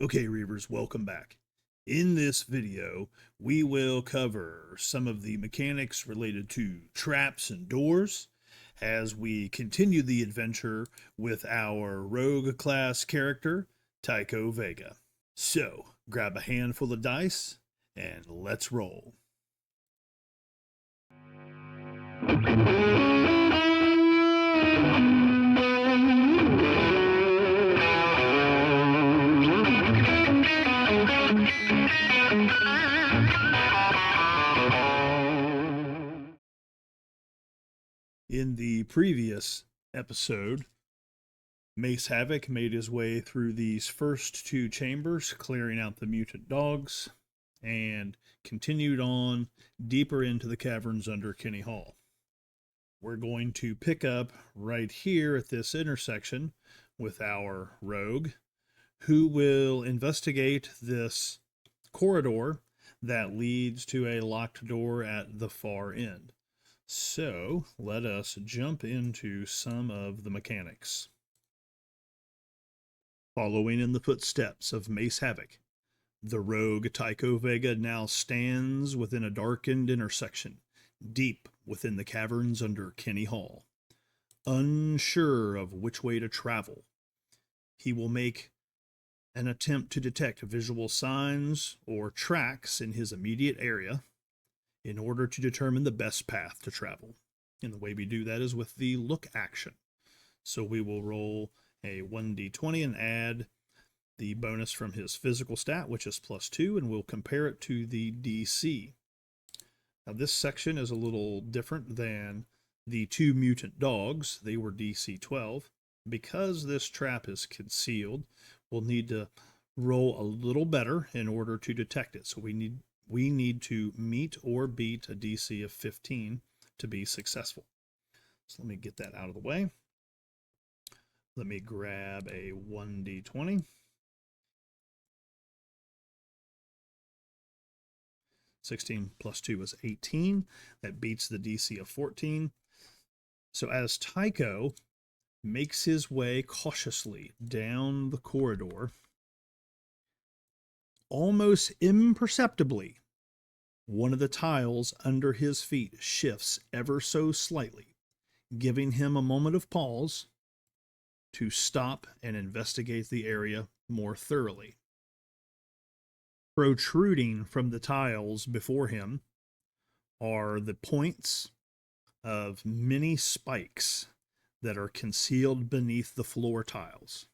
Okay, Reavers, welcome back. In this video, we will cover some of the mechanics related to traps and doors as we continue the adventure with our rogue class character, Tycho Vega. So, grab a handful of dice and let's roll. In the previous episode, Mace Havoc made his way through these first two chambers, clearing out the mutant dogs, and continued on deeper into the caverns under Kenny Hall. We're going to pick up right here at this intersection with our rogue, who will investigate this corridor that leads to a locked door at the far end. So let us jump into some of the mechanics. Following in the footsteps of Mace Havoc, the rogue Tycho Vega now stands within a darkened intersection, deep within the caverns under Kenny Hall. Unsure of which way to travel, he will make an attempt to detect visual signs or tracks in his immediate area in order to determine the best path to travel. And the way we do that is with the look action. So we will roll a 1d20 and add the bonus from his physical stat, which is +2, and we'll compare it to the DC. Now, this section is a little different than the two mutant dogs. They were DC 12. Because this trap is concealed, we'll need to roll a little better in order to detect it. So we need to meet or beat a DC of 15 to be successful. So let me get that out of the way. Let me grab a 1d20. 16 plus 2 is 18. That beats the DC of 14. So as Tycho makes his way cautiously down the corridor, almost imperceptibly, one of the tiles under his feet shifts ever so slightly, giving him a moment of pause to stop and investigate the area more thoroughly. Protruding from the tiles before him are the points of many spikes that are concealed beneath the floor tiles.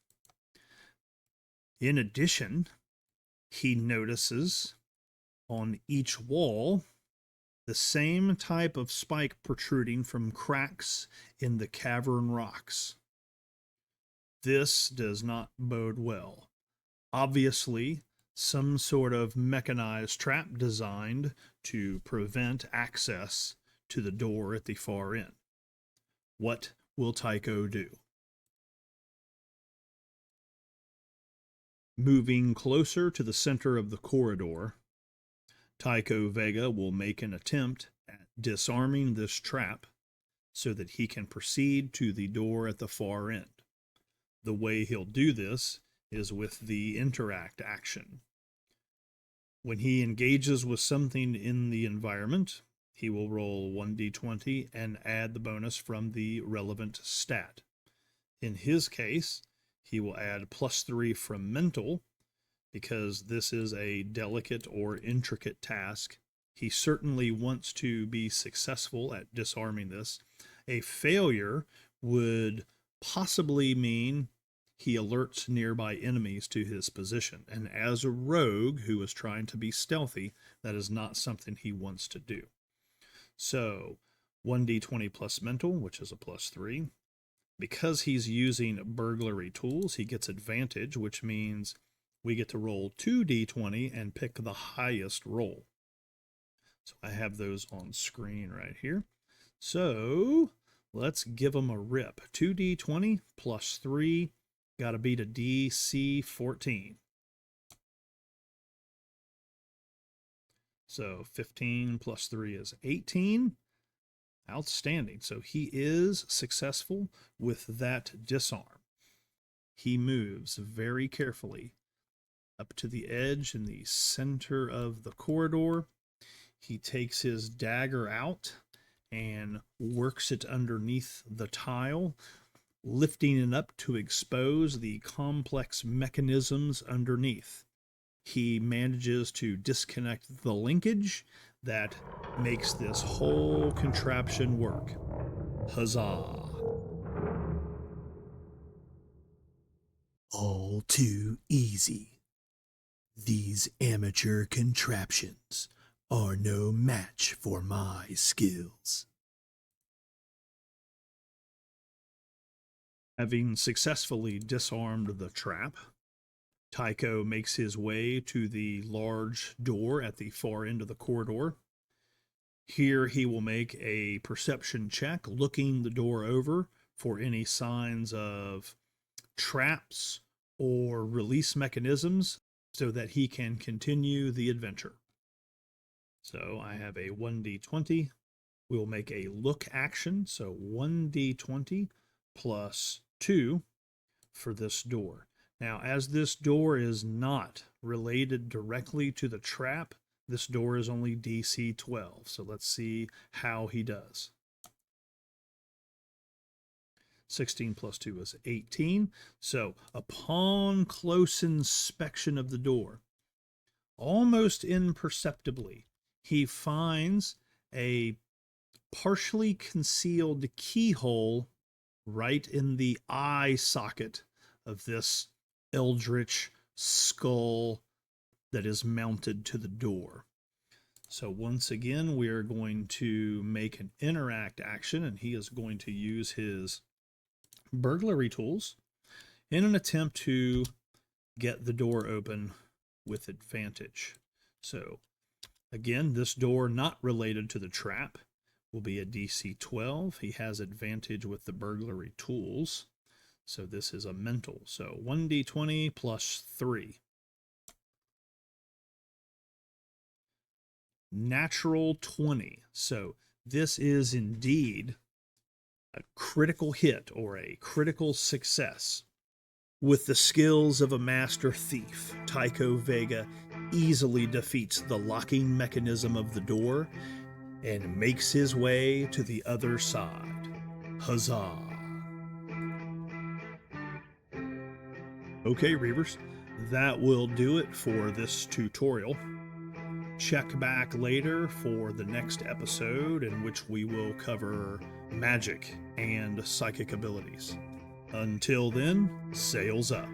In addition, he notices on each wall the same type of spike protruding from cracks in the cavern rocks. This does not bode well. Obviously, some sort of mechanized trap designed to prevent access to the door at the far end. What will Tycho do? Moving closer to the center of the corridor, Tycho Vega will make an attempt at disarming this trap so that he can proceed to the door at the far end. The way he'll do this is with the interact action. When he engages with something in the environment, he will roll 1d20 and add the bonus from the relevant stat. In his case, he will add +3 from mental, because this is a delicate or intricate task. He certainly wants to be successful at disarming this. A failure would possibly mean he alerts nearby enemies to his position. And as a rogue who is trying to be stealthy, that is not something he wants to do. So 1d20 plus mental, which is a +3. Because he's using burglary tools, he gets advantage, which means we get to roll 2d20 and pick the highest roll. So I have those on screen right here. So let's give them a rip. 2d20 plus 3, got to beat a DC 14. So 15 plus 3 is 18. Outstanding. So he is successful with that disarm. He moves very carefully up to the edge in the center of the corridor. He takes his dagger out and works it underneath the tile, lifting it up to expose the complex mechanisms underneath. He manages to disconnect the linkage that makes this whole contraption work. Huzzah! All too easy. These amateur contraptions are no match for my skills. Having successfully disarmed the trap, Tycho makes his way to the large door at the far end of the corridor. Here he will make a perception check, looking the door over for any signs of traps or release mechanisms so that he can continue the adventure. So I have a 1d20. We'll make a look action, so 1d20 plus 2 for this door. Now, as this door is not related directly to the trap, this door is only DC 12. So let's see how he does. 16 plus 2 is 18. So upon close inspection of the door, almost imperceptibly, he finds a partially concealed keyhole right in the eye socket of this eldritch skull that is mounted to the door. So once again, we are going to make an interact action, and he is going to use his burglary tools in an attempt to get the door open with advantage. So again, this door not related to the trap will be a DC 12. He has advantage with the burglary tools. So this is a mental. So 1d20 plus 3. Natural 20. So this is indeed a critical hit or a critical success. With the skills of a master thief, Tycho Vega easily defeats the locking mechanism of the door and makes his way to the other side. Huzzah! Okay, Reavers, that will do it for this tutorial. Check back later for the next episode in which we will cover magic and psychic abilities. Until then, sails up.